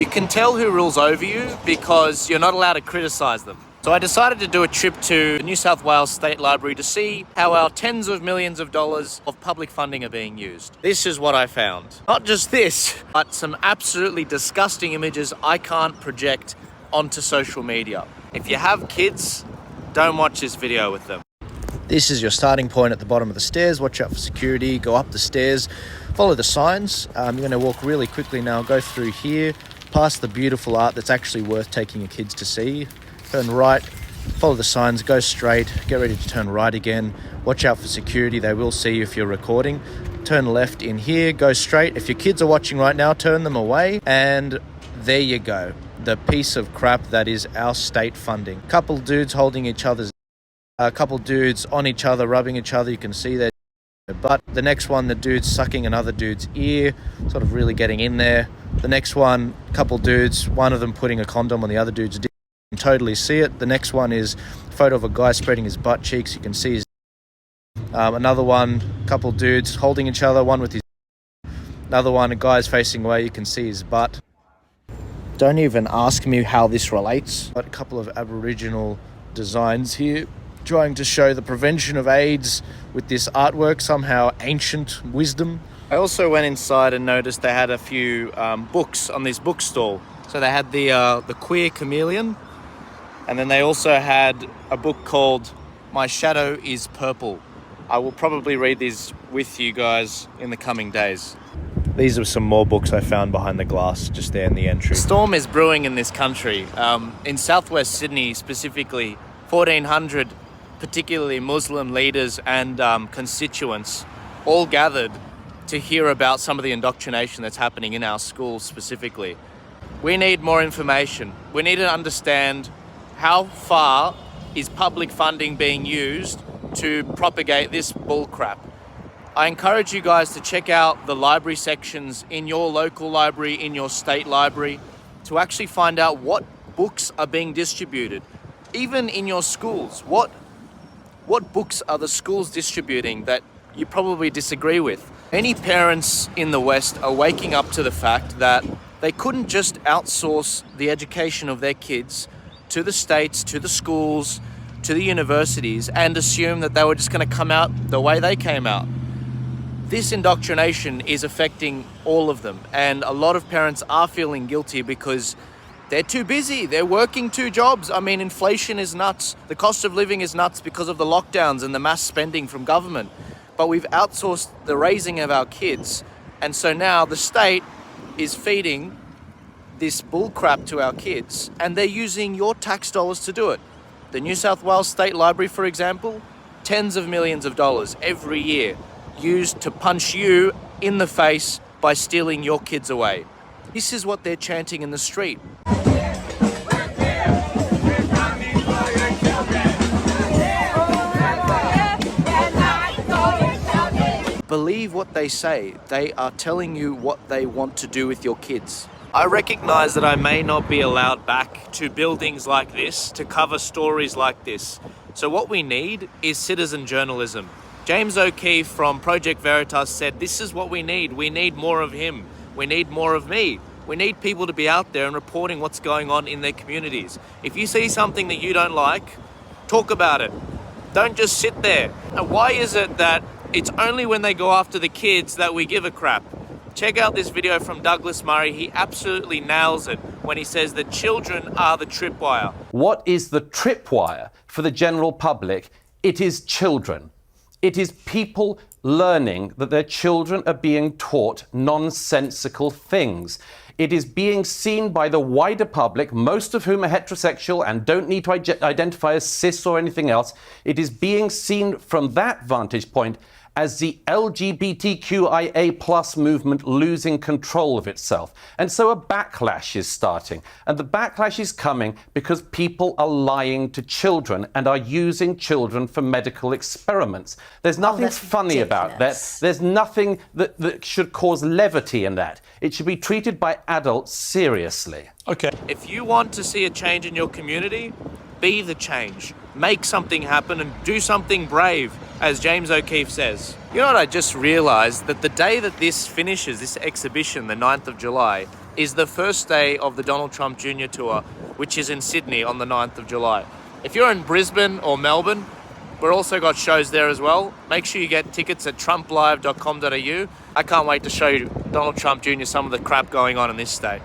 You can tell who rules over you because you're not allowed to criticise them. So I decided to do a trip to the New South Wales State Library to see how our tens of millions of dollars of public funding are being used. This is what I found. Not just this, but some absolutely disgusting images I can't project onto social media. If you have kids, don't watch this video with them. This is your starting point at the bottom of the stairs. Watch out for security. Go up the stairs. Follow the signs. You're going to walk really quickly now. Go through here, past the beautiful art that's actually worth taking your kids to see. Turn right, follow the signs, go straight, get ready to turn right again. Watch out for security. They will see you if you're recording. Turn left in here, go straight. If your kids are watching right now, turn them away. And there you go. The piece of crap that is our state funding. Couple dudes holding each other's, a couple dudes on each other, rubbing each other. You can see their butt. The next one, the dude's sucking another dude's ear, sort of really getting in there. The next one, couple dudes, one of them putting a condom on the other dude's dick. You can totally see it. The next one is a photo of a guy spreading his butt cheeks. You can see his another one, couple dudes holding each other, one with his another one, a guy's facing away. You can see his butt. Don't even ask me how this relates, but a couple of Aboriginal designs here trying to show the prevention of AIDS with this artwork, somehow ancient wisdom. I also went inside and noticed they had a few books on this bookstall. So they had the Queer Chameleon, and then they also had a book called My Shadow is Purple. I will probably read these with you guys in the coming days. These are some more books I found behind the glass just there in the entry. A storm is brewing in this country. In southwest Sydney specifically, 1,400 particularly Muslim leaders and constituents all gathered to hear about some of the indoctrination that's happening in our schools specifically. We need more information. We need to understand how far is public funding being used to propagate this bullcrap. I encourage you guys to check out the library sections in your local library, in your state library, to actually find out what books are being distributed. Even in your schools, what books are the schools distributing that you probably disagree with? Many parents in the West are waking up to the fact that they couldn't just outsource the education of their kids to the states, to the schools, to the universities, and assume that they were just going to come out the way they came out. This indoctrination is affecting all of them, and a lot of parents are feeling guilty because they're too busy. They're working 2 jobs. I mean, inflation is nuts. The cost of living is nuts because of the lockdowns and the mass spending from government. But we've outsourced the raising of our kids, and so now the state is feeding this bullcrap to our kids, and they're using your tax dollars to do it. The New South Wales State Library, for example, tens of millions of dollars every year used to punch you in the face by stealing your kids away. This is what they're chanting in the street. Believe what they say. They are telling you what they want to do with your kids. I recognize that I may not be allowed back to buildings like this to cover stories like this. So what we need is citizen journalism. James O'Keefe from Project Veritas said, this is what we need. We need more of him. We need more of me. We need people to be out there and reporting what's going on in their communities. If you see something that you don't like, talk about it. Don't just sit there. And why is it that it's only when they go after the kids that we give a crap? Check out this video from Douglas Murray. He absolutely nails it when he says that children are the tripwire. What is the tripwire for the general public? It is children. It is people learning that their children are being taught nonsensical things. It is being seen by the wider public, most of whom are heterosexual and don't need to identify as cis or anything else. It is being seen from that vantage point as the LGBTQIA plus movement losing control of itself. And so a backlash is starting. And the backlash is coming because people are lying to children and are using children for medical experiments. There's nothing funny about that. There's nothing that should cause levity in that. It should be treated by adults seriously. Okay. If you want to see a change in your community, be the change. Make something happen and do something brave, as James O'Keefe says. You know what I just realized? That the day that this finishes, this exhibition, the 9th of July, is the first day of the Donald Trump Jr. Tour, which is in Sydney on the 9th of July. If you're in Brisbane or Melbourne, we're also got shows there as well. Make sure you get tickets at trumplive.com.au. I can't wait to show you Donald Trump Jr. some of the crap going on in this state.